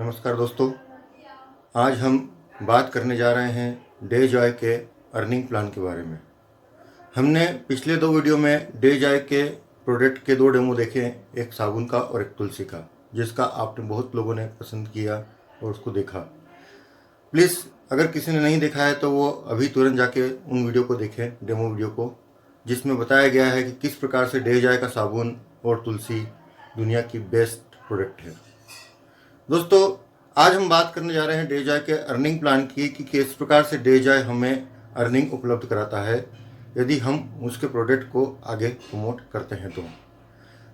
नमस्कार दोस्तों, आज हम बात करने जा रहे हैं डेजॉय के अर्निंग प्लान के बारे में। हमने पिछले 2 वीडियो में डेजॉय के प्रोडक्ट के 2 डेमो देखे, एक साबुन का और एक तुलसी का, जिसका आपने बहुत लोगों ने पसंद किया और उसको देखा। प्लीज़ अगर किसी ने नहीं देखा है तो वो अभी तुरंत जाके उन वीडियो को देखें, डेमो वीडियो को, जिसमें बताया गया है कि किस प्रकार से डेजॉय का साबुन और तुलसी दुनिया की बेस्ट प्रोडक्ट है। दोस्तों, आज हम बात करने जा रहे हैं डेजॉय के अर्निंग प्लान की कि किस प्रकार से डेजॉय हमें अर्निंग उपलब्ध कराता है यदि हम उसके प्रोडक्ट को आगे प्रमोट करते हैं तो।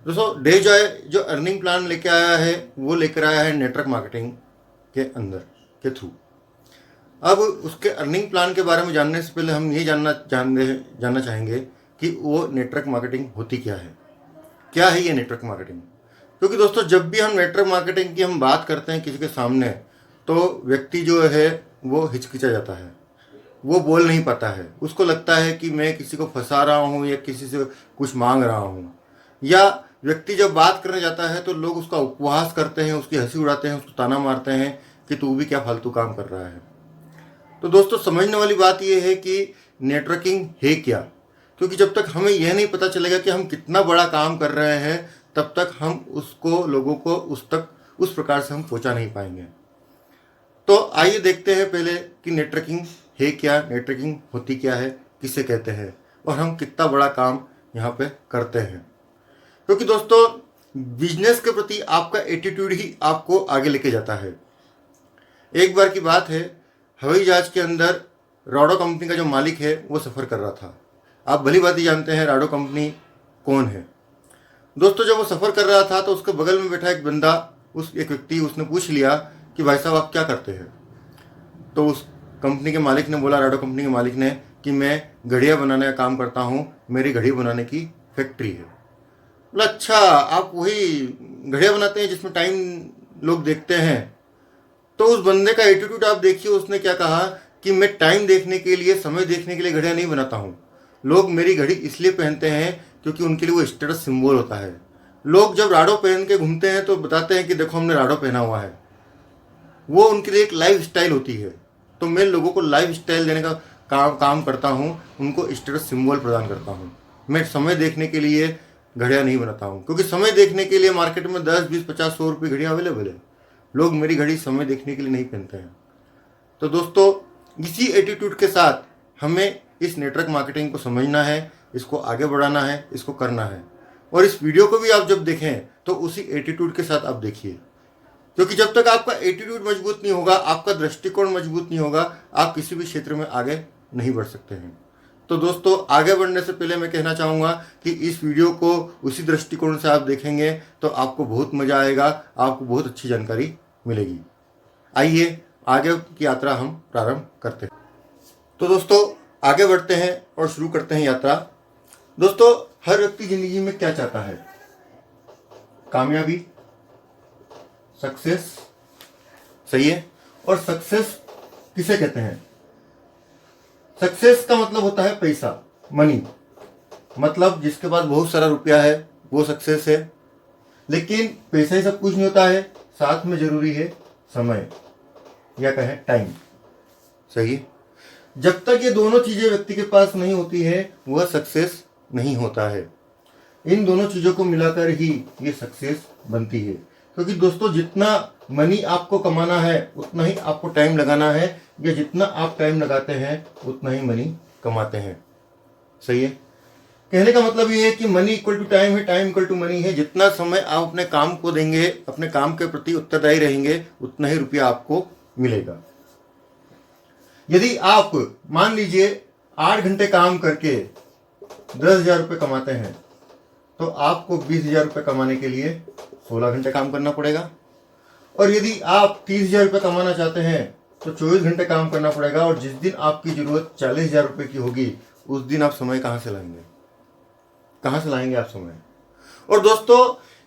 दोस्तों, डेजॉय जो अर्निंग प्लान लेके आया है वो लेकर आया है नेटवर्क मार्केटिंग के अंदर के थ्रू। अब उसके अर्निंग प्लान के बारे में जानने से पहले हम ये जानना चाहेंगे कि वो नेटवर्क मार्केटिंग होती क्या है ये नेटवर्क मार्केटिंग। क्योंकि दोस्तों, जब भी हम नेटवर्क मार्केटिंग की हम बात करते हैं किसी के सामने तो व्यक्ति जो है वो हिचकिचा जाता है, वो बोल नहीं पाता है। उसको लगता है कि मैं किसी को फंसा रहा हूँ या किसी से कुछ मांग रहा हूँ, या व्यक्ति जब बात करने जाता है तो लोग उसका उपहास करते हैं, उसकी हंसी उड़ाते हैं, उसको ताना मारते हैं कि तू भी क्या फालतू काम कर रहा है। तो दोस्तों, समझने वाली बात यह है कि नेटवर्किंग है क्या। क्योंकि जब तक हमें यह नहीं पता चलेगा कि हम कितना बड़ा काम कर रहे हैं, तब तक हम उसको लोगों को उस प्रकार से हम पहुंचा नहीं पाएंगे। तो आइए देखते हैं पहले कि नेटवर्किंग है क्या, नेटवर्किंग होती क्या है, किसे कहते हैं और हम कितना बड़ा काम यहाँ पे करते हैं। क्योंकि दोस्तों, बिजनेस के प्रति आपका एटीट्यूड ही आपको आगे लेके जाता है। एक बार की बात है, हवाई जहाज के अंदर राडो कंपनी का जो मालिक है वो सफ़र कर रहा था। आप भली बात ही जानते हैं राडो कंपनी कौन है। दोस्तों, जब वो सफ़र कर रहा था तो उसके बगल में बैठा एक बंदा, एक व्यक्ति, उसने पूछ लिया कि भाई साहब आप क्या करते हैं। तो उस कंपनी के मालिक ने बोला, राडो कंपनी के मालिक ने, कि मैं घड़ियाँ बनाने का काम करता हूँ, मेरी घड़ी बनाने की फैक्ट्री है। बोला, अच्छा आप वही घड़ियाँ बनाते हैं जिसमें टाइम लोग देखते हैं। तो उस बंदे का एटीट्यूड आप देखिए, उसने क्या कहा कि मैं टाइम देखने के लिए, समय देखने के लिए घड़ियाँ नहीं बनाता हूँ। लोग मेरी घड़ी इसलिए पहनते हैं क्योंकि उनके लिए वो स्टेटस सिंबल होता है। लोग जब राडो पहन के घूमते हैं तो बताते हैं कि देखो हमने राडो पहना हुआ है। वो उनके लिए एक लाइफ स्टाइल होती है। तो मैं लोगों को लाइफ स्टाइल देने का काम करता हूँ, उनको स्टेटस सिंबल प्रदान करता हूँ। मैं समय देखने के लिए घड़ियाँ नहीं बनाता हूँ, क्योंकि समय देखने के लिए मार्केट में 10, 20, 50, 100 रुपये घड़ियाँ अवेलेबल है। लोग मेरी घड़ी समय देखने के लिए नहीं पहनते हैं। तो दोस्तों, इसी एटीट्यूड के साथ हमें इस नेटवर्क मार्केटिंग को समझना है, इसको आगे बढ़ाना है, इसको करना है। और इस वीडियो को भी आप जब देखें तो उसी एटीट्यूड के साथ आप देखिए। क्योंकि जब तक आपका एटीट्यूड मजबूत नहीं होगा, आपका दृष्टिकोण मजबूत नहीं होगा, आप किसी भी क्षेत्र में आगे नहीं बढ़ सकते हैं। तो दोस्तों, आगे बढ़ने से पहले मैं कहना चाहूँगा कि इस वीडियो को उसी दृष्टिकोण से आप देखेंगे तो आपको बहुत मज़ा आएगा, आपको बहुत अच्छी जानकारी मिलेगी। आइए आगे की यात्रा हम प्रारंभ करते हैं। तो दोस्तों, आगे बढ़ते हैं और शुरू करते हैं यात्रा। दोस्तों, हर व्यक्ति जिंदगी में क्या चाहता है? कामयाबी, सक्सेस, सही है। और सक्सेस किसे कहते हैं? सक्सेस का मतलब होता है पैसा, मनी, मतलब जिसके पास बहुत सारा रुपया है वो सक्सेस है। लेकिन पैसा ही सब कुछ नहीं होता है, साथ में जरूरी है समय, या कहें टाइम, सही है। जब तक ये दोनों चीजें व्यक्ति के पास नहीं होती है वह सक्सेस नहीं होता है। इन दोनों चीजों को मिलाकर ही ये सक्सेस बनती है। क्योंकि दोस्तों, जितना मनी आपको कमाना है उतना ही आपको टाइम लगाना है, या जितना आप टाइम लगाते हैं उतना ही मनी कमाते हैं, सही है। कहने का मतलब ये है कि मनी इक्वल टू टाइम है, टाइम इक्वल टू मनी है। जितना समय आप अपने काम को देंगे, अपने काम के प्रति उत्तरदायी रहेंगे, उतना ही रुपया आपको मिलेगा। यदि आप मान लीजिए 8 घंटे काम करके 10,000 रुपये कमाते हैं, तो आपको 20,000 रुपये कमाने के लिए 16 घंटे काम करना पड़ेगा। और यदि आप 30,000 रुपये कमाना चाहते हैं तो 24 घंटे काम करना पड़ेगा। और जिस दिन आपकी जरूरत 40,000 रुपये की होगी, उस दिन आप समय कहाँ से लाएंगे? कहाँ से लाएंगे आप समय? और दोस्तों,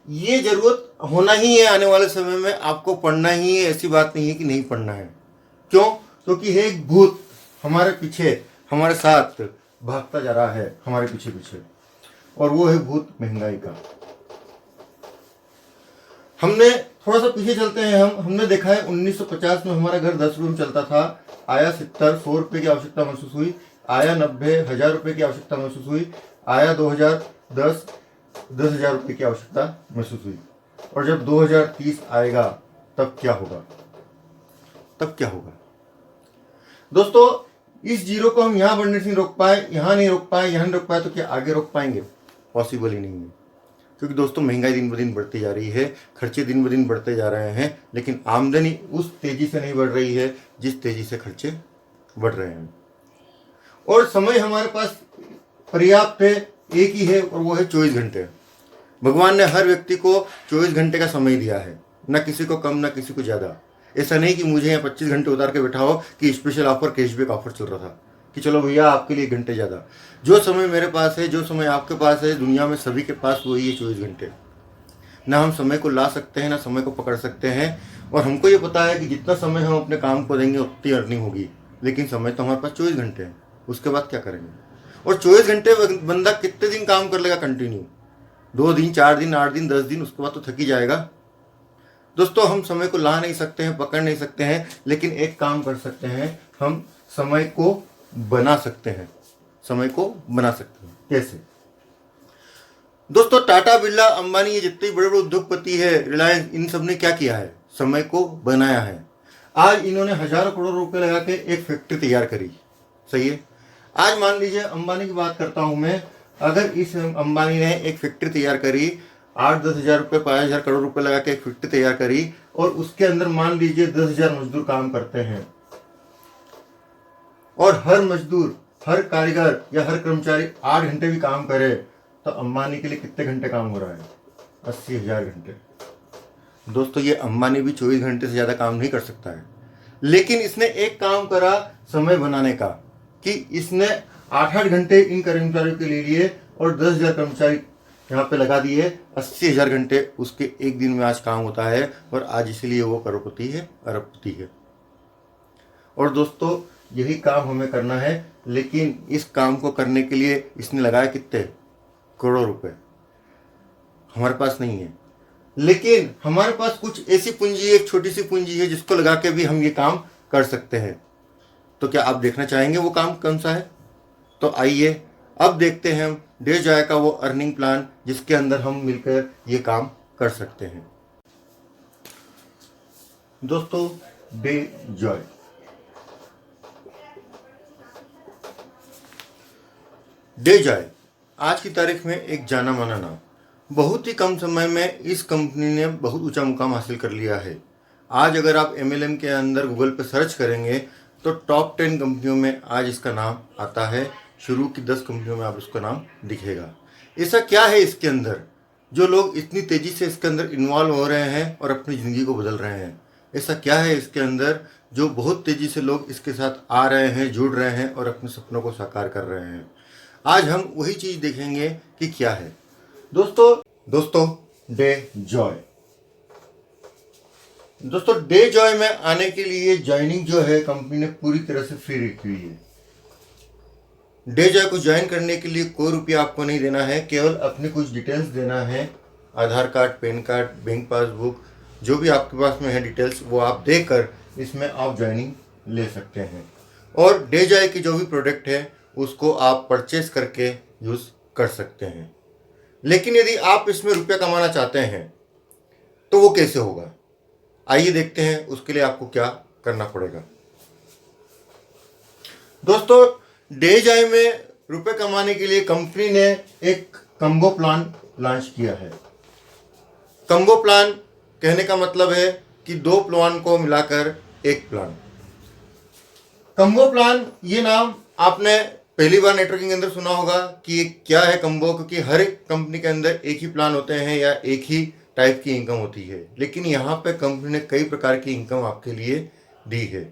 ये जरूरत होना ही है आने वाले समय में, आपको पढ़ना ही है, ऐसी बात नहीं है कि नहीं पढ़ना है। क्यों? क्योंकि है एक भूत हमारे पीछे, हमारे साथ भागता जा रहा है, हमारे पीछे पीछे, और वो है भूत महंगाई का। हमने थोड़ा सा पीछे चलते हैं हमने देखा है 1950 में हमारा घर 10 रूम चलता था, आया 70, 100 रुपये की आवश्यकता महसूस हुई, आया 90, 1000 रुपये की आवश्यकता महसूस हुई, आया 2010, 10,000 रुपये की आवश्यकता महसूस हुई। और जब 2030 आएगा तब क्या होगा? तब क्या होगा दोस्तों? इस जीरो को हम यहाँ बढ़ने से नहीं रोक पाए, यहाँ नहीं रोक पाए, यहाँ नहीं रोक पाए, तो क्या आगे रोक पाएंगे? पॉसिबल ही नहीं है। क्योंकि दोस्तों महंगाई दिन ब दिन बढ़ती जा रही है, खर्चे दिन ब दिन बढ़ते जा रहे हैं, लेकिन आमदनी उस तेजी से नहीं बढ़ रही है जिस तेजी से खर्चे बढ़ रहे हैं। और समय हमारे पास पर्याप्त है, एक ही है, और वो है 24 घंटे। भगवान ने हर व्यक्ति को 24 घंटे का समय दिया है, ना किसी को कम ना किसी को ज़्यादा। ऐसा नहीं कि मुझे यहाँ 25 घंटे उतार के बैठा हो कि स्पेशल ऑफर, कैशबैक ऑफर चल रहा था कि चलो भैया आपके लिए 1 घंटे ज़्यादा। जो समय मेरे पास है, जो समय आपके पास है, दुनिया में सभी के पास वही है 24 घंटे। ना हम समय को ला सकते हैं, ना समय को पकड़ सकते हैं। और हमको ये पता है कि जितना समय हम अपने काम को देंगे उतनी अर्निंग होगी, लेकिन समय तो हमारे पास 24 घंटे है। उसके बाद क्या करेंगे? और 24 घंटे बंदा कितने दिन काम कर लेगा कंटिन्यू? 2 दिन, 4 दिन, 8 दिन, 10 दिन, उसके बाद तो थक ही जाएगा। दोस्तों हम समय को ला नहीं सकते हैं, पकड़ नहीं सकते हैं, लेकिन एक काम कर सकते हैं, हम समय को बना सकते हैं। समय को बना सकते हैं कैसे? दोस्तों टाटा, बिरला, अंबानी, ये जितने बड़े बड़े उद्योगपति है, रिलायंस, इन सब ने क्या किया है? समय को बनाया है। आज इन्होंने हजारों करोड़ रुपए लगा के एक फैक्ट्री तैयार करी, सही है। आज मान लीजिए अंबानी की बात करता हूं मैं, अगर इस अंबानी ने एक फैक्ट्री तैयार करी, 8-10 हजार रुपये, 5,000 करोड़ रुपए लगा के एक फैक्ट्री तैयार करी, और उसके अंदर मान लीजिए 10,000 मजदूर काम करते हैं, और हर मजदूर, हर कारीगर या हर कर्मचारी 8 घंटे भी काम करे, तो अंबानी के लिए कितने घंटे काम हो रहा है? 80,000 घंटे। दोस्तों ये अंबानी भी 24 घंटे से ज़्यादा काम नहीं कर सकता है, लेकिन इसने एक काम करा समय बनाने का, कि इसने 8-8 घंटे इन कर्मचारियों के ले लिए और 10,000 कर्मचारी यहाँ पे लगा दिए। 80,000 घंटे उसके एक दिन में आज काम होता है, और आज इसलिए वो करोड़पति है, अरबपति है। और दोस्तों यही काम हमें करना है, लेकिन इस काम को करने के लिए इसने लगाया कितने करोड़ों रुपए? हमारे पास नहीं है, लेकिन हमारे पास कुछ ऐसी पूंजी, एक छोटी सी पूंजी है जिसको लगा के भी हम ये काम कर सकते हैं। तो क्या आप देखना चाहेंगे वो काम कौन सा है? तो आइए अब देखते हैं हम डेजॉय का वो अर्निंग प्लान, जिसके अंदर हम मिलकर ये काम कर सकते हैं। दोस्तों डेजॉय, डेजॉय आज की तारीख में एक जाना माना नाम। बहुत ही कम समय में इस कंपनी ने बहुत ऊंचा मुकाम हासिल कर लिया है। आज अगर आप MLM के अंदर गूगल पे सर्च करेंगे तो टॉप 10 कंपनियों में आज इसका नाम आता है। शुरू की 10 कंपनियों में आप इसका नाम दिखेगा। ऐसा क्या है इसके अंदर जो लोग इतनी तेज़ी से इसके अंदर इन्वॉल्व हो रहे हैं और अपनी ज़िंदगी को बदल रहे हैं? ऐसा क्या है इसके अंदर जो बहुत तेज़ी से लोग इसके साथ आ रहे हैं, जुड़ रहे हैं और अपने सपनों को साकार कर रहे हैं? आज हम वही चीज़ देखेंगे कि क्या है। दोस्तों डेजॉय, दोस्तों डेजॉय में आने के लिए ज्वाइनिंग जो है कंपनी ने पूरी तरह से फ्री रखी हुई है। डेजॉय को ज्वाइन करने के लिए कोई रुपया आपको नहीं देना है, केवल अपनी कुछ डिटेल्स देना है। Aadhaar card, PAN card, bank passbook, जो भी आपके पास में है डिटेल्स, वो आप देकर इसमें आप ज्वाइनिंग ले सकते हैं। और डेजॉय की जो भी प्रोडक्ट है उसको आप परचेस करके यूज़ कर सकते हैं। लेकिन यदि आप इसमें रुपया कमाना चाहते हैं तो वो कैसे होगा? आइए देखते हैं उसके लिए आपको क्या करना पड़ेगा। दोस्तों डेजॉय में रुपए कमाने के लिए कंपनी ने एक कम्बो प्लान लॉन्च किया है। कम्बो प्लान कहने का मतलब है कि 2 प्लान को मिलाकर एक प्लान। कम्बो प्लान, ये नाम आपने पहली बार नेटवर्किंग के अंदर सुना होगा कि ये क्या है कम्बो, क्योंकि हर एक कंपनी के अंदर एक ही प्लान होते हैं या एक ही टाइप की इनकम होती है। लेकिन यहाँ पे कंपनी ने कई प्रकार की इनकम आपके लिए दी है।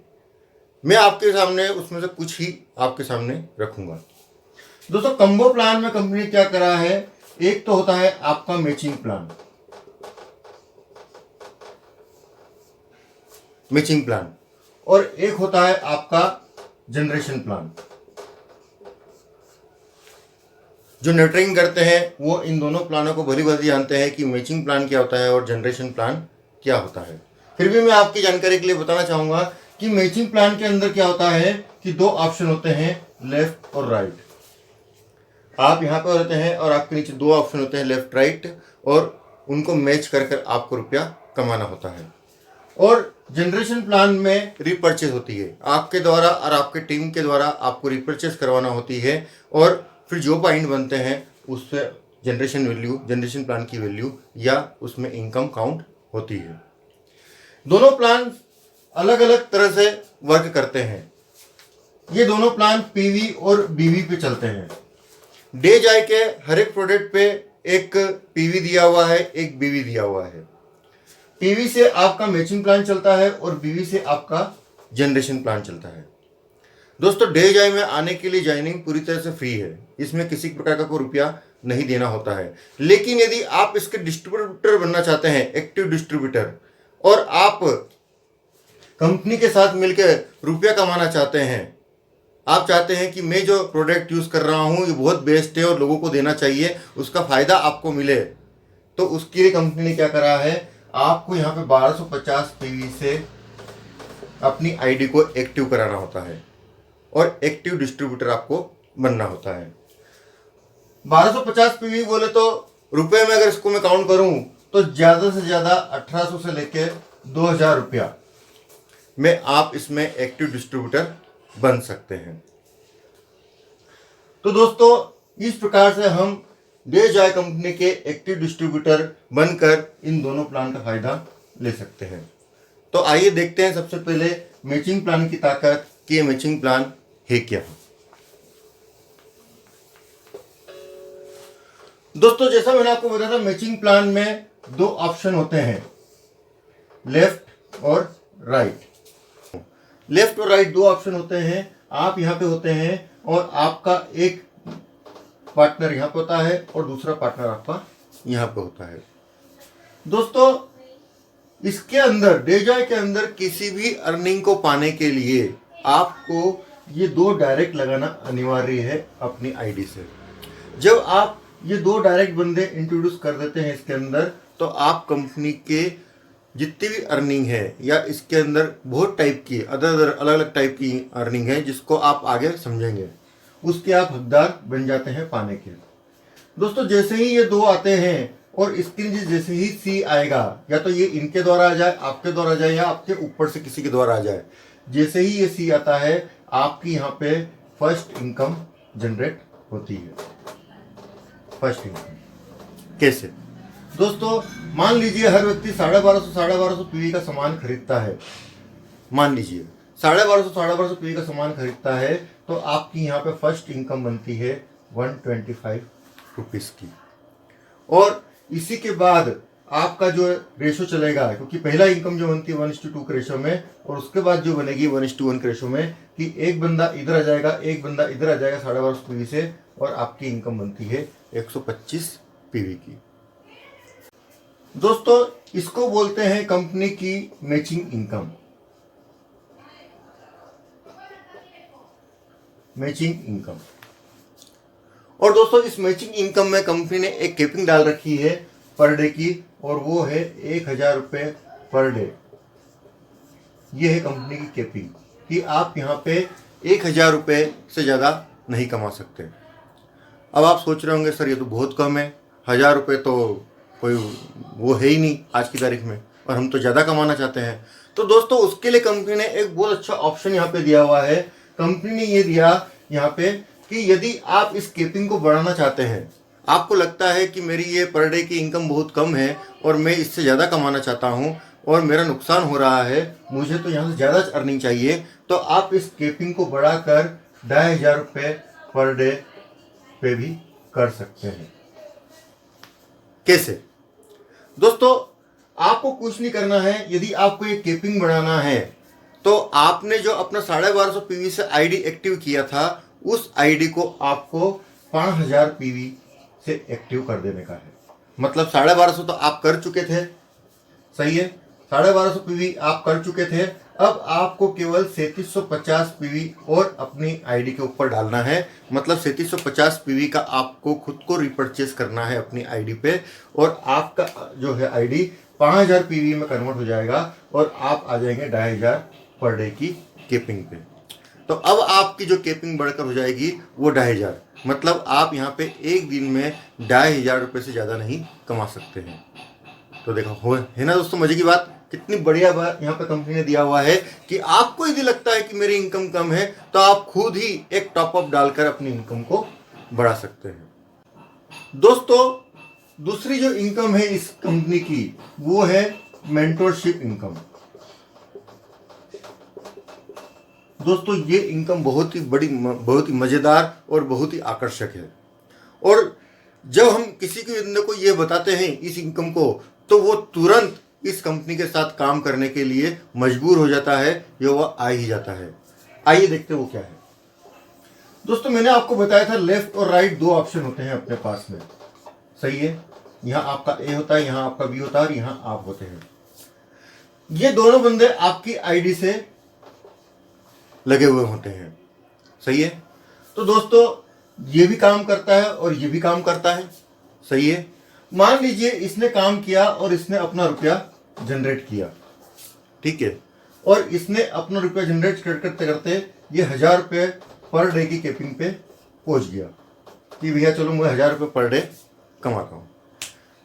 मैं आपके सामने उसमें से कुछ ही आपके सामने रखूंगा। दोस्तों कम्बो प्लान में कंपनी ने क्या करा है, एक तो होता है आपका मैचिंग प्लान, और एक होता है आपका जनरेशन प्लान। जो नेटवर्किंग करते हैं वो इन दोनों प्लानों को भली भांति जानते हैं कि मैचिंग प्लान क्या होता है और जनरेशन प्लान क्या होता है। फिर भी मैं आपकी जानकारी के लिए बताना चाहूँगा कि मैचिंग प्लान के अंदर क्या होता है कि दो ऑप्शन होते हैं, लेफ्ट और राइट। आप यहाँ पे होते हैं और आपके नीचे दो ऑप्शन होते हैं, लेफ्ट राइट, और उनको मैच कर कर आपको रुपया कमाना होता है। और जनरेशन प्लान में रिपर्चेज होती है, आपके द्वारा और आपके टीम के द्वारा आपको रिपर्चेज करवाना होती है, और फिर जो पॉइंट बनते हैं उससे जनरेशन प्लान की वैल्यू या उसमें इनकम काउंट होती है। दोनों प्लान अलग अलग तरह से वर्क करते हैं। ये दोनों प्लान पीवी और बीवी पे चलते हैं। डे जाय के हर एक प्रोडक्ट पे एक पीवी दिया हुआ है, एक बीवी दिया हुआ है। पीवी से आपका मैचिंग प्लान चलता है और बीवी से आपका जनरेशन प्लान चलता है। दोस्तों, डे जाय में आने के लिए ज्वाइनिंग पूरी तरह से फ्री है, इसमें किसी प्रकार का कोई रुपया नहीं देना होता है। लेकिन यदि आप इसके डिस्ट्रीब्यूटर बनना चाहते हैं, एक्टिव डिस्ट्रीब्यूटर, और आप कंपनी के साथ मिलकर रुपया कमाना चाहते हैं, आप चाहते हैं कि मैं जो प्रोडक्ट यूज़ कर रहा हूँ ये बहुत बेस्ट है और लोगों को देना चाहिए, उसका फ़ायदा आपको मिले, तो उसके लिए कंपनी ने क्या करा है, आपको यहाँ पे 1250 पीवी से अपनी आईडी को एक्टिव कराना होता है और एक्टिव डिस्ट्रीब्यूटर आपको बनना होता है। 1250 पीवी बोले तो रुपए में अगर इसको मैं काउंट करूं तो ज़्यादा से ज़्यादा 1800 से लेके 2000 रुपया में आप इसमें एक्टिव डिस्ट्रीब्यूटर बन सकते हैं। तो दोस्तों, इस प्रकार से हम डे जाय कंपनी के एक्टिव डिस्ट्रीब्यूटर बनकर इन दोनों प्लान का फायदा ले सकते हैं। तो आइए देखते हैं सबसे पहले मैचिंग प्लान की ताकत कि ये मैचिंग प्लान है क्या। दोस्तों, जैसा मैंने आपको बताया था, मैचिंग प्लान में दो ऑप्शन होते हैं, लेफ्ट और राइट। लेफ्ट और राइट दो ऑप्शन होते हैं। आप यहाँ पे होते हैं और आपका एक पार्टनर यहाँ पे होता है और दूसरा पार्टनर आपका यहाँ पे होता है। दोस्तों, इसके अंदर डे जाय के अंदर किसी भी अर्निंग को पाने के लिए आपको ये दो डायरेक्ट लगाना अनिवार्य है अपनी आईडी से। जब आप ये दो डायरेक्ट बंदे इंट्रोड्यूस कर देते हैं इसके अंदर, तो आप कंपनी के जितनी भी अर्निंग है, या इसके अंदर बहुत टाइप की अलग अलग टाइप की अर्निंग है जिसको आप आगे समझेंगे, उसके आप हकदार बन जाते हैं पाने के। दोस्तों, जैसे ही ये दो आते हैं और इसके नीचे जैसे ही सी आएगा, या तो ये इनके द्वारा आ जाए, आपके द्वारा आ जाए, या आपके ऊपर से किसी के द्वारा आ जाए, जैसे ही ये सी आता है आपकी यहाँ पे फर्स्ट इनकम जनरेट होती है। फर्स्ट इनकम कैसे? दोस्तों, मान लीजिए हर व्यक्ति 1250 पीवी का सामान खरीदता है। मान लीजिए 1250 पीवी का सामान खरीदता है, तो आपकी यहाँ पे फर्स्ट इनकम बनती है 125 रुपीज़ की। और इसी के बाद आपका जो रेशो चलेगा, क्योंकि पहला इनकम जो बनती है 1:2 के रेशो में, और उसके बाद जो बनेगी 1:1 के रेशो में, कि एक बंदा इधर आ जाएगा, एक बंदा इधर आ जाएगा 1250 पीवी से, और आपकी इनकम बनती है 125 पीवी की। दोस्तों, इसको बोलते हैं कंपनी की मैचिंग इनकम। Matching income. और दोस्तों, इस मैचिंग इनकम में कंपनी ने एक कैपिंग डाल रखी है पर डे की, और वो है 1000 रुपये पर डे। ये है कंपनी की कैपिंग कि आप यहाँ पे 1000 रुपये से ज़्यादा नहीं कमा सकते। अब आप सोच रहे होंगे, सर ये तो बहुत कम है, 1000 रुपये तो कोई वो है ही नहीं आज की तारीख में, और हम तो ज़्यादा कमाना चाहते हैं। तो दोस्तों, उसके लिए कंपनी ने एक बहुत अच्छा ऑप्शन यहाँ पे दिया हुआ है। कंपनी ने ये दिया यहाँ पे कि यदि आप इस कैपिंग को बढ़ाना चाहते हैं, आपको लगता है कि मेरी ये पर डे की इनकम बहुत कम है और मैं इससे ज़्यादा कमाना चाहता हूँ और मेरा नुकसान हो रहा है, मुझे तो यहाँ से ज़्यादा अर्निंग चाहिए, तो आप इस कैपिंग को बढ़ाकर 2500 रुपये पर डे पे भी कर सकते हैं। कैसे? दोस्तों, आपको कुछ नहीं करना है। यदि आपको ये कैपिंग बढ़ाना है, तो आपने जो अपना 1250 पीवी से आईडी एक्टिव किया था, उस आईडी को आपको 5000 पीवी से एक्टिव कर देने का है। मतलब 1250 तो आप कर चुके थे, सही है, 1250 पीवी आप कर चुके थे। अब आपको केवल 3750 पीवी और अपनी आईडी के ऊपर डालना है। मतलब 3750 पीवी का आपको खुद को रिपर्चेस करना है अपनी आईडी पे, और आपका जो है आईडी 5000 पीवी में कन्वर्ट हो जाएगा और आप आ जाएंगे 2500 पर डे की केपिंग पे। तो अब आपकी जो केपिंग बढ़कर हो जाएगी वो 2500, मतलब आप यहाँ पे एक दिन में 2500 रुपये से ज़्यादा नहीं कमा सकते हैं। तो देखो हो है ना दोस्तों मजे की बात, कितनी बढ़िया बात यहाँ पे कंपनी ने दिया हुआ है कि आपको यदि लगता है कि मेरी इनकम कम है तो आप खुद ही एक टॉपअप डालकर अपनी इनकम को बढ़ा सकते हैं। दोस्तों दूसरी जो इनकम है इस कंपनी की वो है मेंटरशिप इनकम। दोस्तों ये इनकम बहुत ही बड़ी, बहुत ही मजेदार और बहुत ही आकर्षक है। और जब हम किसी के बंदे को ये बताते हैं इस इनकम को, तो वो तुरंत इस कंपनी के साथ काम करने के लिए मजबूर हो जाता है या वो आ ही जाता है। आइए देखते हैं वो क्या है। दोस्तों मैंने आपको बताया था लेफ्ट और राइट दो ऑप्शन होते हैं अपने पास में, सही है। यहाँ आपका ए होता है, यहाँ आपका बी होता है और यहाँ आप होते हैं। ये दोनों बंदे आपकी आईडी से लगे हुए होते हैं, सही है। तो दोस्तों ये भी काम करता है और ये भी काम करता है, सही है। मान लीजिए इसने काम किया और इसने अपना रुपया जनरेट किया, ठीक है, और इसने अपना रुपया जनरेट करते करते ये 1000 रुपये पर डे की केपिंग पे पहुंच गया कि भैया चलो मैं 1000 रुपये पर डे कमाता हूँ,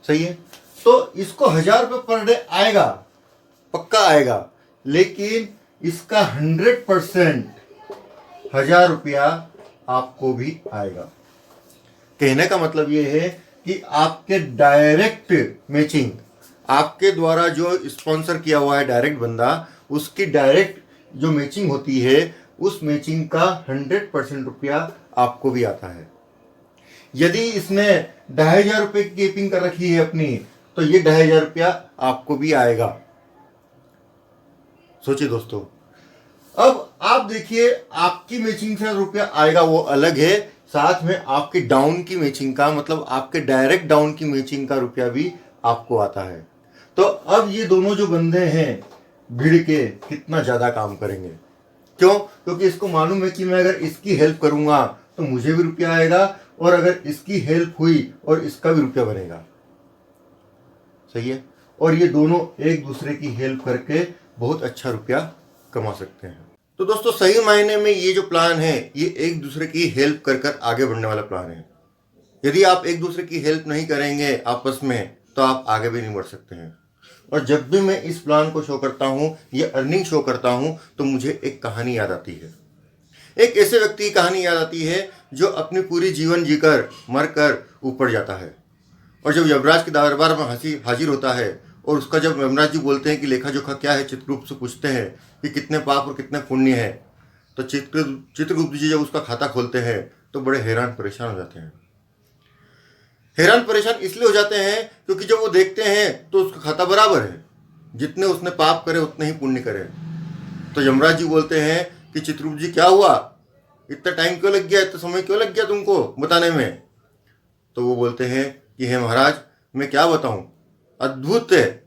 सही है। तो इसको 1000 रुपये पर डे आएगा, पक्का आएगा, लेकिन इसका 100% 1000 रुपया आपको भी आएगा। कहने का मतलब ये है कि आपके डायरेक्ट मैचिंग, आपके द्वारा जो स्पॉन्सर किया हुआ है डायरेक्ट बंदा, उसकी डायरेक्ट जो मैचिंग होती है उस मैचिंग का 100% रुपया आपको भी आता है। यदि इसने 2500 रुपये की केपिंग कर रखी है अपनी, तो ये 2500 रुपया आपको भी आएगा। सोचिए दोस्तों, अब आप देखिए आपकी मैचिंग से रुपया आएगा वो अलग है, साथ में आपके डाउन की मैचिंग का, मतलब आपके डायरेक्ट डाउन की मैचिंग का रुपया भी आपको आता है। तो अब ये दोनों जो बंदे हैं भिड़ के कितना ज्यादा काम करेंगे, क्यों? क्योंकि इसको मालूम है कि मैं अगर इसकी हेल्प करूंगा तो मुझे भी रुपया आएगा, और अगर इसकी हेल्प हुई और इसका भी रुपया बनेगा, सही है। और ये दोनों एक दूसरे की हेल्प करके बहुत अच्छा रुपया कमा सकते हैं। तो दोस्तों सही मायने में ये जो प्लान है ये एक दूसरे की हेल्प कर कर आगे बढ़ने वाला प्लान है। यदि आप एक दूसरे की हेल्प नहीं करेंगे आपस में तो आप आगे भी नहीं बढ़ सकते हैं। और जब भी मैं इस प्लान को शो करता हूँ, ये अर्निंग शो करता हूँ, तो मुझे एक कहानी याद आती है। एक ऐसे व्यक्ति की कहानी याद आती है जो अपनी पूरी जीवन जीकर मरकर ऊपर जाता है, और जब यमराज के दरबार में हाजिर होता है और उसका जब यमराज जी बोलते हैं कि लेखा जोखा क्या है, चित्रगुप्त से पूछते हैं कि कितने पाप और कितने पुण्य है, तो चित्रगुप्त जी जब उसका खाता खोलते हैं तो बड़े हैरान परेशान हो जाते हैं। हैरान परेशान इसलिए हो जाते हैं क्योंकि जब वो देखते हैं तो उसका खाता बराबर है, जितने उसने पाप करे उतने ही पुण्य करे। तो यमराज जी बोलते हैं कि चित्रगुप्त जी क्या हुआ, इतना टाइम क्यों लग गया, इतना समय क्यों लग गया तुमको बताने में? तो वो बोलते हैं कि हे महाराज मैं क्या बताऊं, अद्भुत है,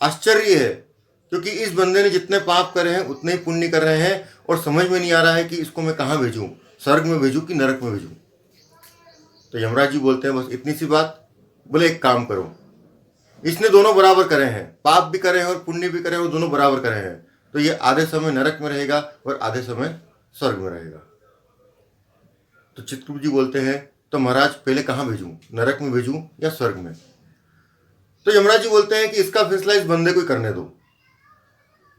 आश्चर्य है, क्योंकि इस बंदे ने जितने पाप करे हैं उतने ही पुण्य कर रहे हैं, और समझ में नहीं आ रहा है कि इसको मैं कहाँ भेजूं, स्वर्ग में भेजूं कि नरक में भेजूं। तो यमराज जी बोलते हैं बस इतनी सी बात, बोले एक काम करो, इसने दोनों बराबर करे हैं, पाप भी करे हैं और पुण्य भी करे हैं, और दोनों बराबर करे हैं, तो ये आधे समय नरक में रहेगा और आधे समय स्वर्ग में रहेगा। तो चित्रगुप्त जी बोलते हैं तो महाराज पहले कहाँ भेजूं, नरक में भेजूं या स्वर्ग में? तो यमराज जी बोलते हैं कि इसका फैसला इस बंदे को करने दो,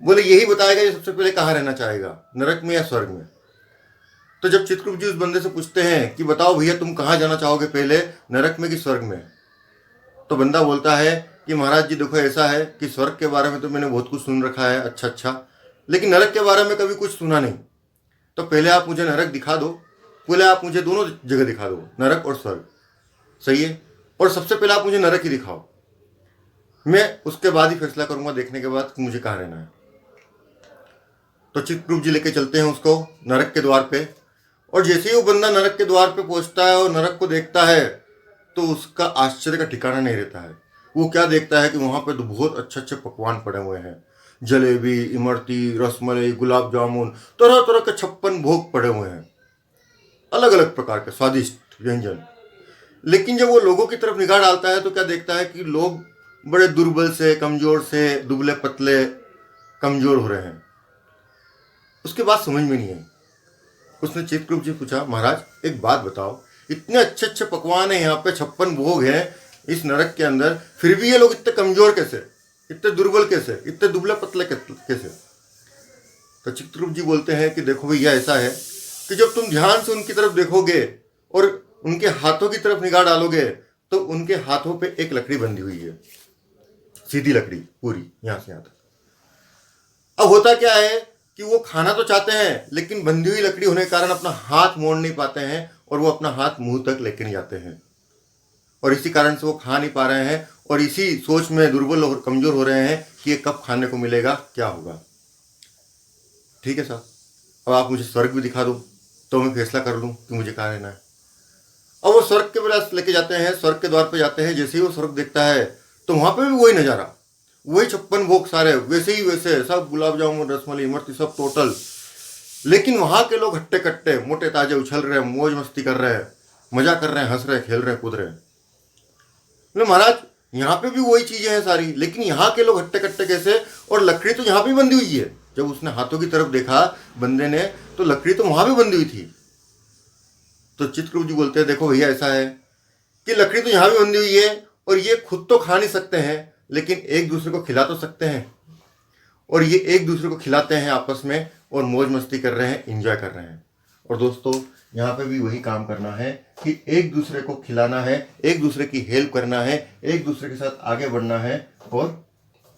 बोले यही बताएगा ये सबसे पहले कहाँ रहना चाहेगा, नरक में या स्वर्ग में। तो जब चित्रगुप्त जी उस बंदे से पूछते हैं कि बताओ भैया तुम कहाँ जाना चाहोगे पहले, नरक में कि स्वर्ग में? तो बंदा बोलता है कि महाराज जी देखो ऐसा है कि स्वर्ग के बारे में तो मैंने बहुत कुछ सुन रखा है, अच्छा, लेकिन नरक के बारे में कभी कुछ सुना नहीं। तो पहले आप मुझे नरक दिखा दो, पहले आप मुझे दोनों जगह दिखा दो, नरक और स्वर्ग, सही है। और सबसे पहले आप मुझे नरक ही दिखाओ, मैं उसके बाद ही फैसला करूंगा देखने के बाद कि मुझे कहाँ रहना है। तो चित्रगुप्त जी लेके चलते हैं उसको नरक के द्वार पे, और जैसे ही वो बंदा नरक के द्वार पे पहुंचता है और नरक को देखता है तो उसका आश्चर्य का ठिकाना नहीं रहता है। वो क्या देखता है कि वहाँ पे तो बहुत अच्छे अच्छे पकवान पड़े हुए हैं, जलेबी, इमरती, रसमलाई, गुलाब जामुन, तरह तरह के 56 भोग पड़े हुए हैं, अलग अलग प्रकार के स्वादिष्ट व्यंजन। लेकिन जब वो लोगों की तरफ निगाह डालता है तो क्या देखता है कि लोग बड़े दुर्बल से, कमज़ोर से, दुबले पतले, कमज़ोर हो रहे हैं। उसके बाद समझ में नहीं आई। उसने चित्रगुप्त जी पूछा, महाराज एक बात बताओ, इतने अच्छे अच्छे पकवान है यहाँ पे, 56 भोग हैं इस नरक के अंदर, फिर भी ये लोग इतने कमज़ोर कैसे, इतने दुर्बल कैसे, इतने दुबले पतले कैसे? तो चित्रगुप्त जी बोलते हैं कि देखो भैया, ऐसा है कि जब तुम ध्यान से उनकी तरफ देखोगे और उनके हाथों की तरफ निगाह डालोगे तो उनके हाथों पे एक लकड़ी बंधी हुई है, सीधी लकड़ी पूरी यहां से यहां तक। अब होता क्या है कि वो खाना तो चाहते हैं, लेकिन बंधी हुई लकड़ी होने के कारण अपना हाथ मोड़ नहीं पाते हैं और वो अपना हाथ मुंह तक लेके नहीं जाते हैं, और इसी कारण से वो खा नहीं पा रहे हैं और इसी सोच में दुर्बल और कमजोर हो रहे हैं कि ये कब खाने को मिलेगा, क्या होगा। ठीक है साहब, अब आप मुझे स्वर्ग भी दिखा दो तो मैं फैसला कर लूँ कि मुझे कहाँ रहना है। अब वो स्वर्ग के पास लेके जाते हैं, स्वर्ग के द्वार पे जाते हैं। जैसे ही वो स्वर्ग देखता है तो वहाँ पे भी वही नज़ारा, वही 56 भोग सारे वैसे ही वैसे, सब गुलाब जामुन, रसमलाई, इमरती, सब टोटल। लेकिन वहाँ के लोग हट्टे कट्टे, मोटे ताजे, उछल रहे हैं, मौज मस्ती कर रहे हैं, मजा कर रहे हैं, हंस रहे हैं, खेल रहे हैं, कूद रहे हैं। बोले महाराज यहाँ पे भी वही चीजें हैं सारी, लेकिन यहाँ के लोग हट्टे कट्टे कैसे, और लकड़ी तो यहाँ भी बंधी हुई है। जब उसने हाथों की तरफ देखा बंदे ने, तो लकड़ी तो वहां भी बंधी हुई थी। तो चित्रगुप्त जी बोलते हैं, देखो भैया ऐसा है कि लकड़ी तो यहाँ भी बंधी हुई है और ये खुद तो खा नहीं सकते हैं, लेकिन एक दूसरे को खिला तो सकते हैं, और ये एक दूसरे को खिलाते हैं आपस में और मौज मस्ती कर रहे हैं, इंजॉय कर रहे हैं। और दोस्तों यहाँ पे भी वही काम करना है कि एक दूसरे को खिलाना है, एक दूसरे की हेल्प करना है, एक दूसरे के साथ आगे बढ़ना है और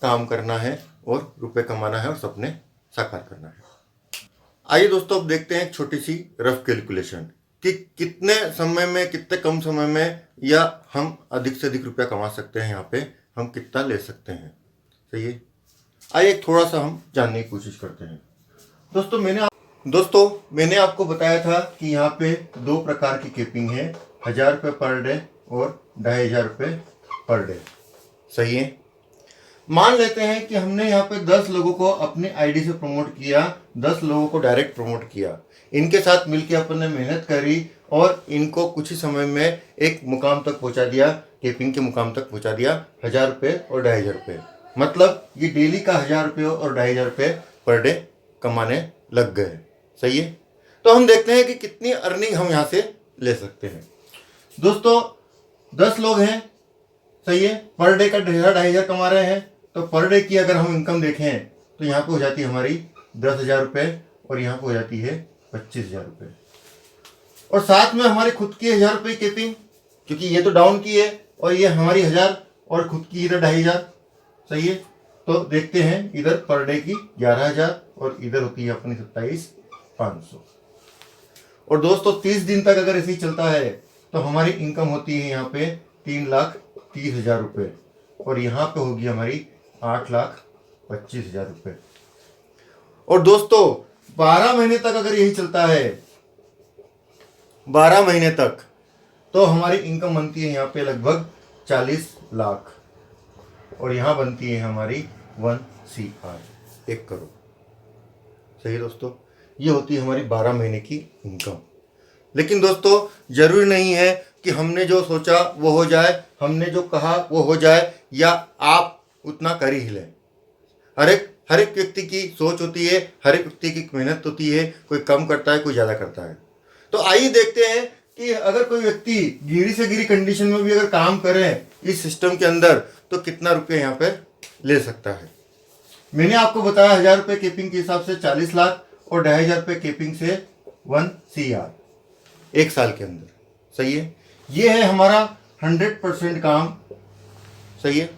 काम करना है और रुपए कमाना है और सपने साकार करना है। आइए दोस्तों, अब देखते हैं एक छोटी सी रफ कैलकुलेशन कि कितने समय में, कितने कम समय में या हम अधिक से अधिक रुपया कमा सकते हैं, यहाँ पे हम कितना ले सकते हैं। सही है, आइए थोड़ा सा हम जानने की कोशिश करते हैं। दोस्तों मैंने आपको बताया था कि यहाँ पे 2 प्रकार की केपिंग है, 1000 रुपये पर डे और 2500 रुपये पर डे। सही है, मान लेते हैं कि हमने यहाँ पे 10 लोगों को अपने आईडी से प्रमोट किया, 10 लोगों को डायरेक्ट प्रमोट किया, इनके साथ मिलकर अपन ने मेहनत करी और इनको कुछ ही समय में एक मुकाम तक पहुंचा दिया, केपिंग के मुकाम तक पहुंचा दिया, 1000 रुपये और 2500 रुपये। मतलब ये डेली का 1000 रुपये और 2500 रुपये पर डे कमाने लग गए। सही है, तो हम देखते हैं कि कितनी अर्निंग हम यहाँ से ले सकते हैं। दोस्तों 10 लोग हैं, सही है, पर डे का 2500 कमा रहे हैं, तो पर डे की अगर हम इनकम देखें तो यहाँ पे हो जाती है हमारी 10,000 रुपये और यहाँ पे हो जाती है 25,000 रुपये, और साथ में हमारी खुद की 1000 रुपये केपिंग, क्योंकि ये तो डाउन की है और ये हमारी 1000 और खुद की इधर 2500। सही है, तो देखते हैं इधर पर डे की 11,000 और इधर होती है अपनी 27,500। और दोस्तों 30 दिन तक अगर ऐसे ही चलता है तो हमारी इनकम होती है यहाँ पे 3,30,000 रुपये और यहाँ पे होगी हमारी 8,25,000 रुपये। और दोस्तों 12 महीने तक अगर यही चलता है, 12 महीने तक, तो हमारी इनकम बनती है यहाँ पे लगभग 40 लाख और यहाँ बनती है हमारी 1 CR, 1 करोड़। सही है दोस्तों, ये होती है हमारी 12 महीने की इनकम। लेकिन दोस्तों जरूरी नहीं है कि हमने जो सोचा वो हो जाए, हमने जो कहा वो हो जाए, या आप उतना कर ही लें। हर एक व्यक्ति की सोच होती है, हर एक व्यक्ति की मेहनत होती है, कोई कम करता है, कोई ज़्यादा करता है। तो आइए देखते हैं कि अगर कोई व्यक्ति गिरी से गिरी कंडीशन में भी अगर काम करे इस सिस्टम के अंदर तो कितना रुपये यहाँ पे ले सकता है। मैंने आपको बताया 1000 रुपये केपिंग के हिसाब से 40 लाख और 2500 रुपये केपिंग से 1 CR 1 साल के अंदर। सही है, ये है हमारा 100% काम। सही है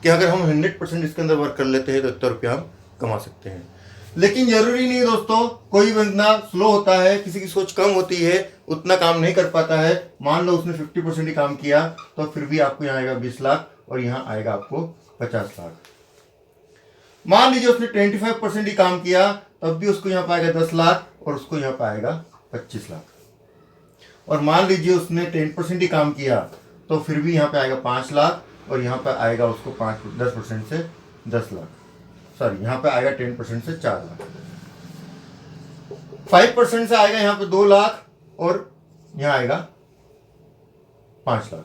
कि अगर हम 100% इसके अंदर वर्क कर लेते हैं तो इतना रुपया हम कमा सकते हैं। लेकिन जरूरी नहीं दोस्तों, कोई बंदा स्लो होता है, किसी की सोच कम होती है, उतना काम नहीं कर पाता है। मान लो उसने 50% ही काम किया तो फिर भी आपको यहाँ आएगा 20 लाख और यहाँ आएगा आपको 50 लाख। मान लीजिए उसने 25% ही काम किया तब भी उसको यहाँ पाएगा 10 लाख और उसको यहाँ पाएगा 25 लाख। और मान लीजिए उसने 10% ही काम किया तो फिर भी यहाँ पे आएगा 5 लाख और यहाँ पे आएगा उसको 10% से 10 लाख, सॉरी यहाँ पे आएगा 10% से 4 लाख, 5% से आएगा यहाँ पे 2 लाख और यहाँ आएगा 5 लाख।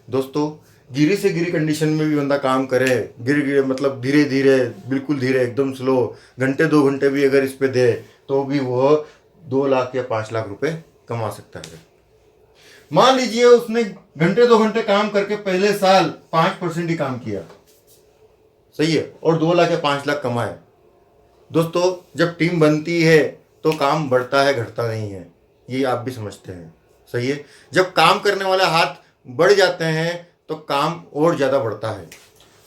दोस्तों गिरी से गिरी कंडीशन में भी बंदा काम करे, गिर गिर मतलब धीरे धीरे, बिल्कुल धीरे, एकदम स्लो, घंटे 2 घंटे भी अगर इस पे दे तो भी वो 2 लाख या 5 लाख रुपए कमा सकता है। मान लीजिए उसने घंटे 2 घंटे काम करके पहले साल 5% ही काम किया, सही है, और 2 लाख या 5 लाख कमाए। दोस्तों जब टीम बनती है तो काम बढ़ता है, घटता नहीं है, ये आप भी समझते हैं, सही है। जब काम करने वाले हाथ बढ़ जाते हैं तो काम और ज़्यादा बढ़ता है,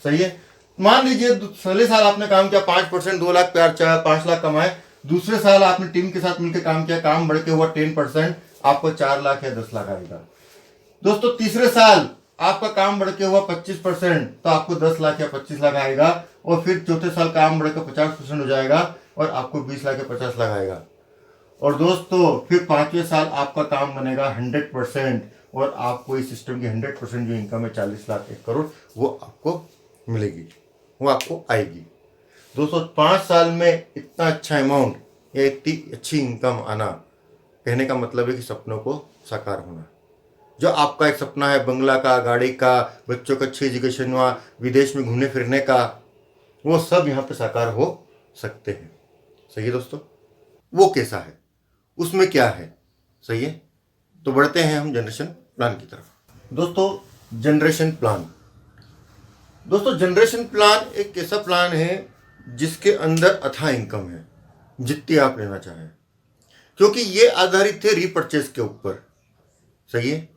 सही है। मान लीजिए पहले साल आपने काम किया 5%, 2 लाख 5 लाख कमाए। दूसरे साल आपने टीम के साथ मिलकर काम किया, काम बढ़ के हुआ 10%, आपको 4 लाख या 10 लाख आएगा। दोस्तों तीसरे साल आपका काम बढ़ के हुआ 25%, तो आपको 10 लाख या 25 लाख आएगा। और फिर चौथे साल काम बढ़कर 50% हो जाएगा और आपको 20 लाख या 50 लाख आएगा। और दोस्तों फिर 5वें साल आपका काम बनेगा 100% और आपको इस सिस्टम की 100% जो इनकम है 40 लाख 1 करोड़ वो आपको मिलेगी, वो आपको आएगी। दोस्तों 5 साल में इतना अच्छा अमाउंट या इतनी अच्छी इनकम आना, कहने का मतलब है कि सपनों को साकार होना। जो आपका एक सपना है बंगला का, गाड़ी का, बच्चों का अच्छी एजुकेशन हुआ, विदेश में घूमने फिरने का, वो सब यहाँ पे साकार हो सकते हैं, सही है दोस्तों। वो कैसा है, उसमें क्या है, सही है। तो बढ़ते हैं हम जनरेशन प्लान की तरफ। दोस्तों जनरेशन प्लान, दोस्तों जनरेशन प्लान एक ऐसा प्लान है जिसके अंदर अथाह इनकम है, जितनी आप लेना चाहें, क्योंकि ये आधारित है रीपर्चेज के ऊपर, सही है।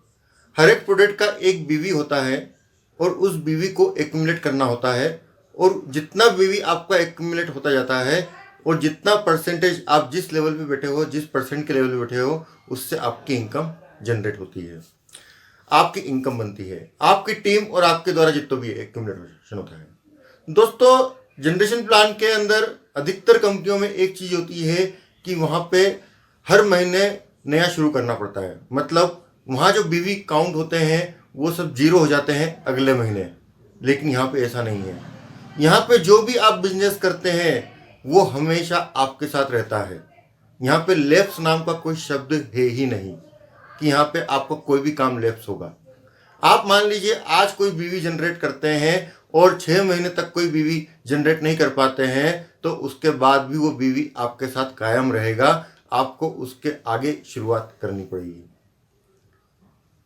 हर एक प्रोडक्ट का एक बीवी होता है और उस बीवी को एक्यूमुलेट करना होता है, और जितना बीवी आपका एक्यूमुलेट होता जाता है और जितना परसेंटेज आप जिस लेवल पे बैठे हो, जिस परसेंट के लेवल पे बैठे हो, उससे आपकी इनकम जनरेट होती है, आपकी इनकम बनती है, आपकी टीम और आपके द्वारा जितना भी एक्यूमुलेशन होता है। दोस्तों जनरेशन प्लान के अंदर अधिकतर कंपनियों में एक चीज़ होती है कि वहाँ पे हर महीने नया शुरू करना पड़ता है, मतलब वहाँ जो बीवी काउंट होते हैं वो सब जीरो हो जाते हैं अगले महीने। लेकिन यहाँ पे ऐसा नहीं है, यहाँ पे जो भी आप बिजनेस करते हैं वो हमेशा आपके साथ रहता है। यहाँ पे लैप्स नाम का कोई शब्द है ही नहीं कि यहाँ पे आपका कोई भी काम लैप्स होगा। आप मान लीजिए आज कोई बीवी जनरेट करते हैं और 6 महीने तक कोई बीवी जनरेट नहीं कर पाते हैं, तो उसके बाद भी वो बीवी आपके साथ कायम रहेगा, आपको उसके आगे शुरुआत करनी पड़ेगी।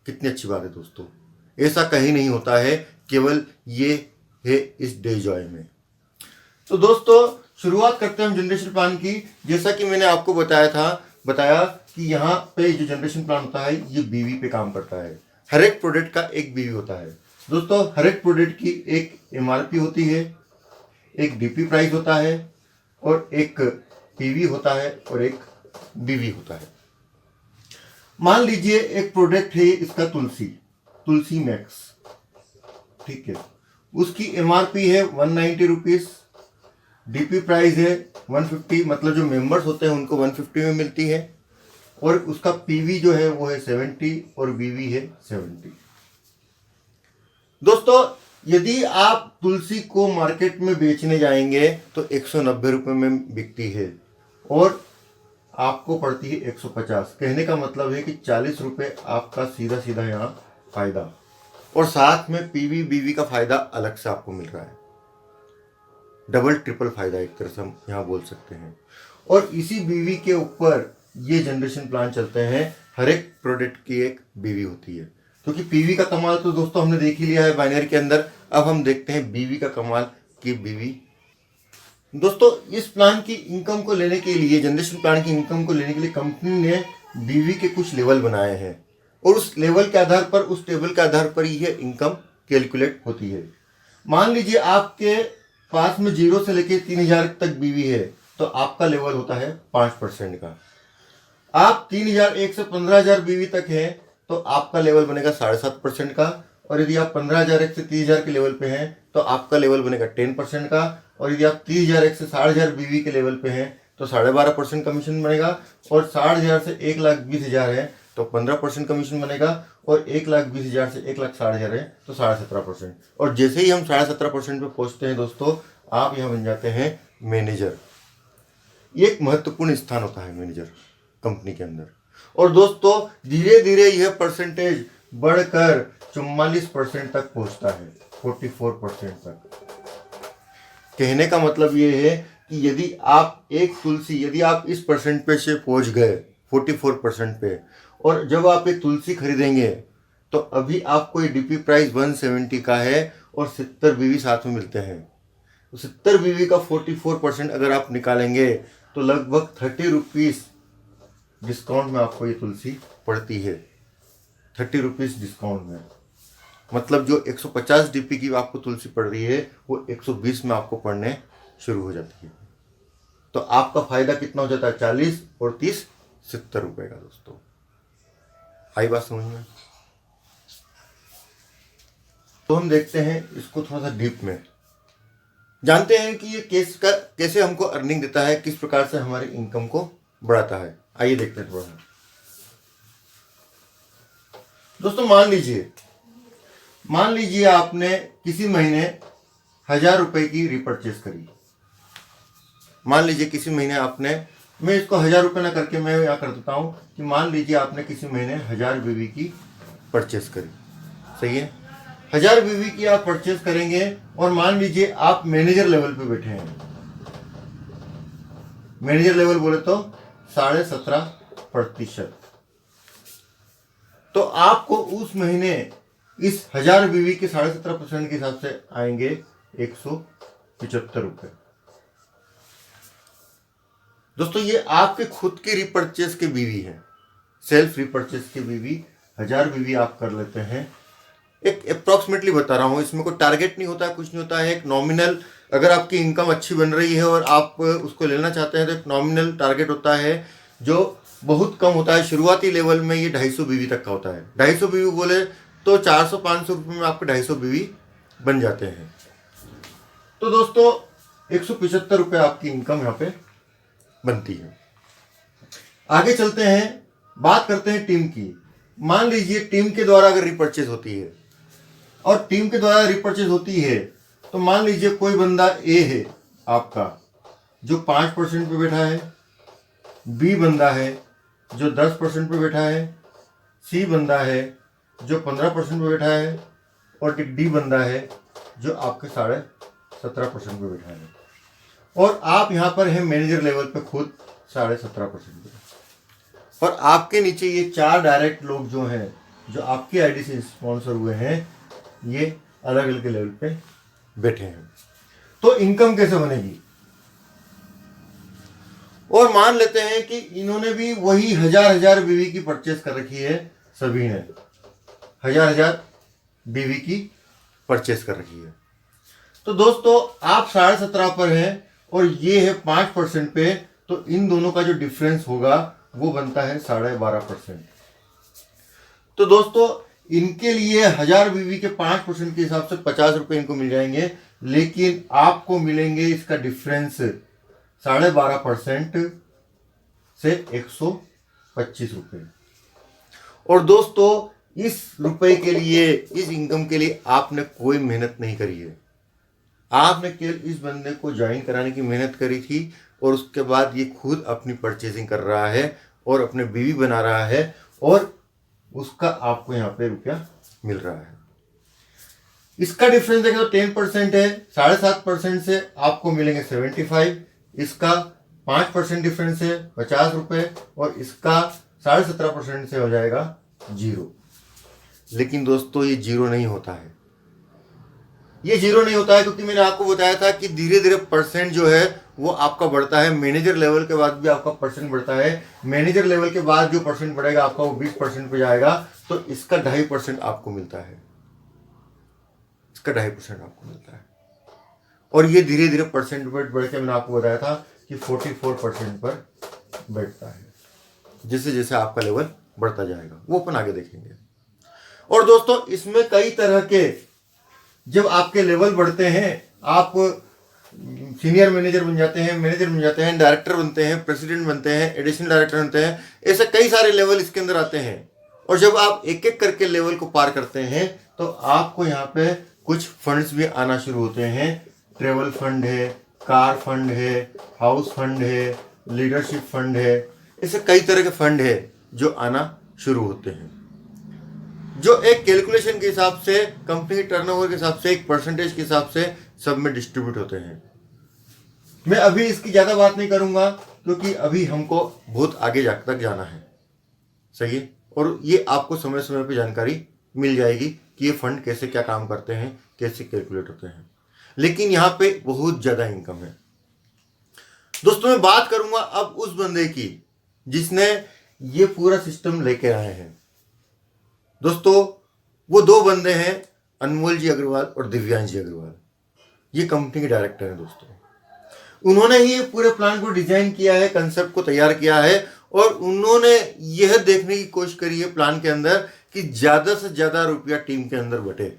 कितनी अच्छी बात है दोस्तों, ऐसा कहीं नहीं होता है, केवल ये है इस डेजॉय में। तो दोस्तों शुरुआत करते हैं हम जनरेशन प्लान की। जैसा कि मैंने आपको बताया कि यहाँ पे जो जनरेशन प्लान होता है ये बीवी पे काम करता है। हर एक प्रोडक्ट का एक बीवी होता है दोस्तों, हर एक प्रोडक्ट की एक एमआरपी होती है, एक डीपी प्राइस होता है, और एक पीवी होता है, और एक बीवी होता है। मान लीजिए एक प्रोडक्ट है इसका तुलसी मैक्स, ठीक है, उसकी एमआरपी है 190 रुपीज, डीपी प्राइस है 150, मतलब जो मेंबर्स होते हैं उनको 150 में मिलती है, और उसका पीवी जो है वो है 70 और बीवी है 70। दोस्तों यदि आप तुलसी को मार्केट में बेचने जाएंगे तो 190 रुपये में बिकती है और आपको पड़ती है 150। कहने का मतलब है कि 40 रुपये आपका सीधा सीधा यहाँ फायदा, और साथ में पीवी बीवी का फायदा अलग से आपको मिल रहा है। डबल ट्रिपल फायदा एक तरह से हम यहाँ बोल सकते हैं। और इसी बीवी के ऊपर ये जनरेशन प्लान चलते हैं, हर एक प्रोडक्ट की एक बीवी होती है। क्योंकि पीवी का कमाल तो दोस्तों हमने देख ही लिया है बाइनरी के अंदर, अब हम देखते हैं बीवी का कमाल की बीवी। दोस्तों इस प्लान की इनकम को लेने के लिए, जनरेशन प्लान की इनकम को लेने के लिए कंपनी ने बीवी के कुछ लेवल बनाए हैं, और उस लेवल के आधार पर, उस टेबल के आधार पर ही इनकम कैलकुलेट होती है। मान लीजिए आपके पास में 0 से लेकर 3000 तक बीवी है, तो आपका लेवल होता है 5% का। आप 3001 से 15000 बीवी तक है तो आपका लेवल बनेगा 7.5% का, और यदि आप 15001 से 30000 के लेवल पे हैं तो आपका लेवल बनेगा 10% का, और यदि आप 30001 से 60000 बीवी के लेवल पे हैं तो 12.5% कमीशन बनेगा, और 60000 से 1,20,000 है तो 15% कमीशन बनेगा, और 1,20,000 से 1,60,000 है तो 17.5%। और जैसे ही हम 17.5% पे पहुंचते हैं दोस्तों, आप यहाँ बन जाते हैं मैनेजर। ये एक महत्वपूर्ण स्थान होता है मैनेजर कंपनी के अंदर। और दोस्तों धीरे धीरे यह परसेंटेज बढ़कर 44% तक पहुंचता है, 44% तक। कहने का मतलब ये है कि यदि आप यदि आप इस परसेंट पे से पहुंच गए 44% पे, और जब आप एक तुलसी खरीदेंगे तो अभी आपको ये डीपी प्राइस 170 का है और 70 बीवी साथ में मिलते हैं। तो 70 बीवी का 44% अगर आप निकालेंगे तो लगभग 30 रुपीज़ डिस्काउंट में आपको ये तुलसी पड़ती है, 30 रुपीज़ डिस्काउंट में। मतलब जो 150 डीपी की आपको तुलसी पड़ रही है वो 120 में आपको पड़ने शुरू हो जाती है। तो आपका फायदा कितना हो जाता है, 40 और 30 70 रुपए का। दोस्तों आई बात समझ में? तो हम देखते हैं इसको थोड़ा सा डीप में, जानते हैं कि ये कैसे हमको अर्निंग देता है, किस प्रकार से हमारे इनकम को बढ़ाता है। आइए देखते हैं थोड़ा सा। दोस्तों मान लीजिए आपने किसी महीने 1000 रुपए की रिपर्चेस करी। मान लीजिए किसी महीने आपने, मैं इसको 1000 रुपये ना करके मैं यहाँ कर देता हूँ कि मान लीजिए आपने किसी महीने 1000 बीवी की परचेस करी, सही है। 1000 बीवी की आप परचेस करेंगे और मान लीजिए आप मैनेजर लेवल पे बैठे हैं। मैनेजर लेवल बोले तो 17.5%। तो आपको उस महीने इस 1000 बीवी के 17.5% के हिसाब से आएंगे 175 रुपये। दोस्तों ये आपके खुद के रिपर्चेस के बीवी है, सेल्फ रिपर्चेस के बीवी 1000 बीवी आप कर लेते हैं। एक अप्रॉक्सीमेटली बता रहा हूं, इसमें कोई टारगेट नहीं होता है, कुछ नहीं होता है। एक नॉमिनल, अगर आपकी इनकम अच्छी बन रही है और आप उसको लेना चाहते हैं तो एक नॉमिनल टारगेट होता है जो बहुत कम होता है। शुरुआती लेवल में ये 250 बीवी तक का होता है। 250 बीवी बोले तो 400-500 रुपये में आपके 250 बीवी बन जाते हैं। तो दोस्तों 175 रुपये आपकी इनकम यहाँ पे बनती है। आगे चलते हैं, बात करते हैं टीम की। मान लीजिए टीम के द्वारा अगर रिपर्चेज होती है, और टीम के द्वारा रिपर्चेज होती है तो मान लीजिए कोई बंदा ए है आपका जो 5% पे बैठा है, बी बंदा है जो 10% पे बैठा है, सी बंदा है जो 15% पे बैठा है, और डी बंदा है जो आपके 17.5% पे बैठा है। और आप यहाँ पर हैं मैनेजर लेवल पे खुद 17.5% पे, और आपके नीचे ये 4 डायरेक्ट लोग जो हैं, जो आपकी आईडी से स्पॉन्सर हुए हैं, ये अलग अलग लेवल पे बैठे हैं। तो इनकम कैसे बनेगी? और मान लेते हैं कि इन्होंने भी वही 1000 बीवी की परचेस कर रखी है, सभी ने 1000 बीवी की परचेस कर रखी है। तो दोस्तों आप 17.5 पर हैं और ये है 5% पे, तो इन दोनों का जो डिफरेंस होगा वो बनता है 12.5%। तो दोस्तों इनके लिए 1000 बीवी के 5% के हिसाब से 50 रुपए इनको मिल जाएंगे, लेकिन आपको मिलेंगे इसका डिफरेंस 12.5% से 125 रुपये। और दोस्तों इस रुपए के लिए, इस इनकम के लिए आपने कोई मेहनत नहीं करी है। आपने केवल इस बंदे को ज्वाइन कराने की मेहनत करी थी, और उसके बाद ये खुद अपनी परचेजिंग कर रहा है और अपने बीवी बना रहा है, और उसका आपको यहाँ पे रुपया मिल रहा है। इसका डिफरेंस देखें तो 10% है, 7.5% से आपको मिलेंगे 75, इसका 5% डिफरेंस है 50 रुपये, और इसका 17.5% से हो जाएगा 0। लेकिन दोस्तों ये 0 नहीं होता है, ये 0 नहीं होता है क्योंकि मैंने आपको बताया था कि धीरे धीरे परसेंट जो है वो आपका बढ़ता है। मैनेजर लेवल के बाद भी आपका परसेंट बढ़ता है। मैनेजर लेवल के बाद जो परसेंट बढ़ेगा आपका वो 20% पे जाएगा, तो इसका 2.5% आपको मिलता है, इसका 2.5% आपको मिलता है। और ये धीरे धीरे परसेंट बढ़ के मैंने आपको बताया था कि 44% पर बैठता है। जैसे जैसे आपका लेवल बढ़ता जाएगा वो अपन आगे देखेंगे। और दोस्तों इसमें कई तरह के, जब आपके लेवल बढ़ते हैं, आप सीनियर मैनेजर बन जाते हैं, मैनेजर बन जाते हैं, डायरेक्टर बनते हैं, प्रेसिडेंट बनते हैं, एडिशनल डायरेक्टर बनते हैं, ऐसे कई सारे लेवल इसके अंदर आते हैं। और जब आप एक एक करके लेवल को पार करते हैं तो आपको यहाँ पे कुछ फंड्स भी आना शुरू होते हैं। ट्रेवल फंड है, कार फंड है, हाउस फंड है, लीडरशिप फंड है, ऐसे कई तरह के फंड है जो आना शुरू होते हैं। जो एक कैलकुलेशन के हिसाब से, कंपनी के टर्नओवर के हिसाब से, एक परसेंटेज के हिसाब से सब में डिस्ट्रीब्यूट होते हैं। मैं अभी इसकी ज़्यादा बात नहीं करूंगा क्योंकि अभी हमको बहुत आगे तक जाना है, सही है। और ये आपको समय समय पे जानकारी मिल जाएगी कि ये फंड कैसे क्या काम करते हैं, कैसे कैलकुलेट होते हैं। लेकिन यहाँ पे बहुत ज़्यादा इनकम है दोस्तों। मैं बात करूंगा अब उस बंदे की जिसने ये पूरा सिस्टम लेके आए हैं। दोस्तों वो दो बंदे हैं, अनमोल जी अग्रवाल और दिव्यांश जी अग्रवाल। ये कंपनी के डायरेक्टर हैं दोस्तों। उन्होंने ही ये पूरे प्लान को डिजाइन किया है, कंसेप्ट को तैयार किया है और उन्होंने यह देखने की कोशिश करी है प्लान के अंदर कि ज्यादा से ज्यादा रुपया टीम के अंदर बटे।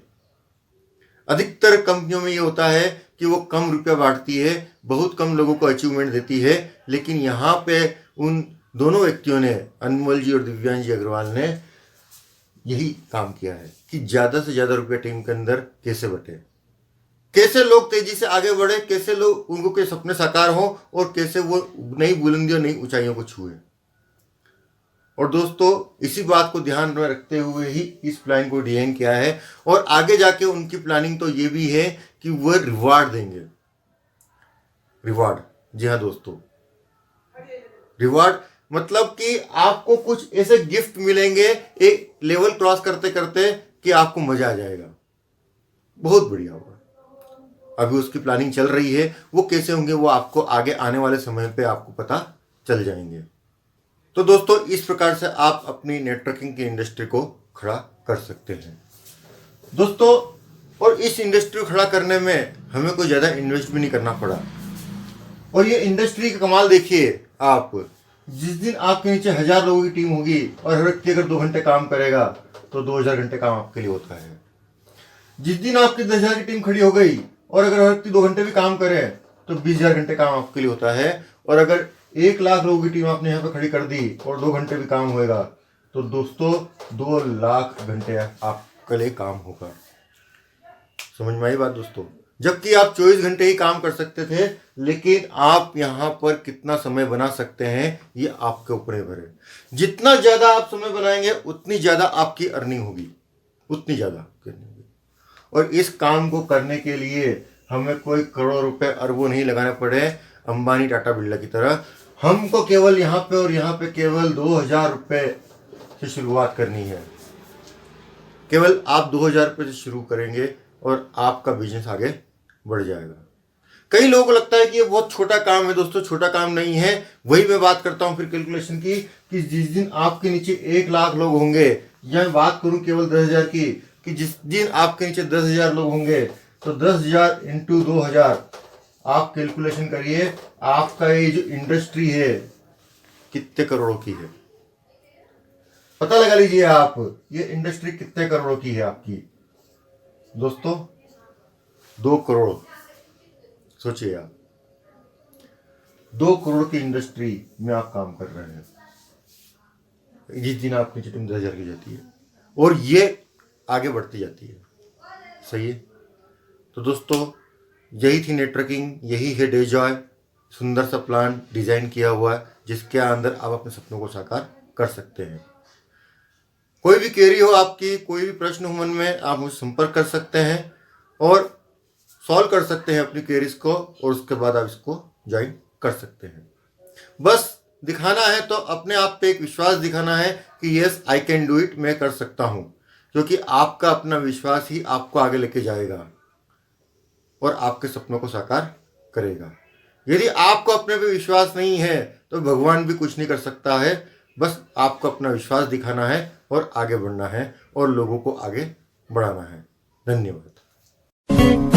अधिकतर कंपनियों में ये होता है कि वो कम रुपया बांटती है, बहुत कम लोगों को अचीवमेंट देती है, लेकिन यहाँ पे उन दोनों व्यक्तियों ने, अनमोल जी और दिव्यांश जी अग्रवाल ने यही काम किया है कि ज्यादा से ज्यादा रुपया टीम के अंदर कैसे बटे, कैसे लोग तेजी से आगे बढ़े, कैसे लोग उनको के सपने साकार हो और कैसे वो नई बुलंदियों, नई ऊंचाइयों को छुए। और दोस्तों इसी बात को ध्यान में रखते हुए ही इस प्लान को डिजाइन किया है। और आगे जाके उनकी प्लानिंग तो ये भी है कि वह रिवार्ड देंगे। रिवार्ड, जी हाँ दोस्तों, रिवार्ड मतलब कि आपको कुछ ऐसे गिफ्ट मिलेंगे एक लेवल क्रॉस करते करते कि आपको मजा आ जाएगा। बहुत बढ़िया होगा। अभी उसकी प्लानिंग चल रही है, वो कैसे होंगे वो आपको आगे आने वाले समय पे आपको पता चल जाएंगे। तो दोस्तों इस प्रकार से आप अपनी नेटवर्किंग की इंडस्ट्री को खड़ा कर सकते हैं दोस्तों। और इस इंडस्ट्री को खड़ा करने में हमें कोई ज़्यादा इन्वेस्ट भी नहीं करना पड़ा। और ये इंडस्ट्री का कमाल देखिए आप, जिस दिन आपके नीचे 1000 लोगों की टीम होगी और हर व्यक्ति अगर 2 घंटे काम करेगा तो 2000 घंटे काम आपके लिए होता है। जिस दिन आपकी 10,000 की टीम खड़ी हो गई और अगर हर व्यक्ति 2 घंटे भी काम करे तो 20,000 घंटे काम आपके लिए होता है। और अगर 1 लाख लोगों की टीम आपने यहाँ पे खड़ी कर दी और 2 घंटे भी काम होएगा तो दोस्तों 2 लाख घंटे आपके लिए काम होगा। समझ में आई बात दोस्तों? जबकि आप 24 घंटे ही काम कर सकते थे, लेकिन आप यहाँ पर कितना समय बना सकते हैं ये आपके ऊपर निर्भर है। जितना ज्यादा आप समय बनाएंगे उतनी ज्यादा आपकी अर्निंग होगी, उतनी ज्यादा आपकी अर्निंग होगी। और इस काम को करने के लिए हमें कोई करोड़ों रुपए, अरबों नहीं लगाने पड़े अंबानी, टाटा, बिरला की तरह। हमको केवल यहाँ पे और यहाँ पे केवल 2000 रुपये से शुरुआत करनी है। केवल आप 2000 रुपये से शुरू करेंगे और आपका बिजनेस आगे बढ़ जाएगा। कई लोगों को लगता है कि ये बहुत छोटा काम है। दोस्तों छोटा काम नहीं है। वही मैं बात करता हूँ फिर कैलकुलेशन की कि जिस दिन आपके नीचे 1 लाख लोग होंगे, या मैं बात करूँ केवल 10,000 की, कि जिस दिन आपके नीचे 10,000 लोग होंगे तो 10,000 इंटू 2000 आप कैलकुलेशन करिए आपका ये जो इंडस्ट्री है कितने करोड़ों की है। पता लगा लीजिए आप ये इंडस्ट्री कितने करोड़ों की है आपकी। दोस्तों 2 करोड़, सोचिए आप 2 करोड़ की इंडस्ट्री में आप काम कर रहे हैं जिस दिन आपकी टीम 10,000 की जाती है और ये आगे बढ़ती जाती है, सही है। तो दोस्तों यही थी नेटवर्किंग, यही है डेजॉय। सुंदर सा प्लान डिजाइन किया हुआ है जिसके अंदर आप अपने सपनों को साकार कर सकते हैं। कोई भी क्वेरी हो आपकी, कोई भी प्रश्न हो मन में, आप मुझसे संपर्क कर सकते हैं और सॉल्व कर सकते हैं अपनी क्वेरीज को, और उसके बाद आप इसको ज्वाइन कर सकते हैं। बस दिखाना है तो अपने आप पे एक विश्वास दिखाना है कि yes I can do it, मैं कर सकता हूँ, क्योंकि आपका अपना विश्वास ही आपको आगे लेके जाएगा और आपके सपनों को साकार करेगा। यदि आपको अपने पे विश्वास नहीं है तो भगवान भी कुछ नहीं कर सकता है। बस आपको अपना विश्वास दिखाना है और आगे बढ़ना है और लोगों को आगे बढ़ाना है। धन्यवाद।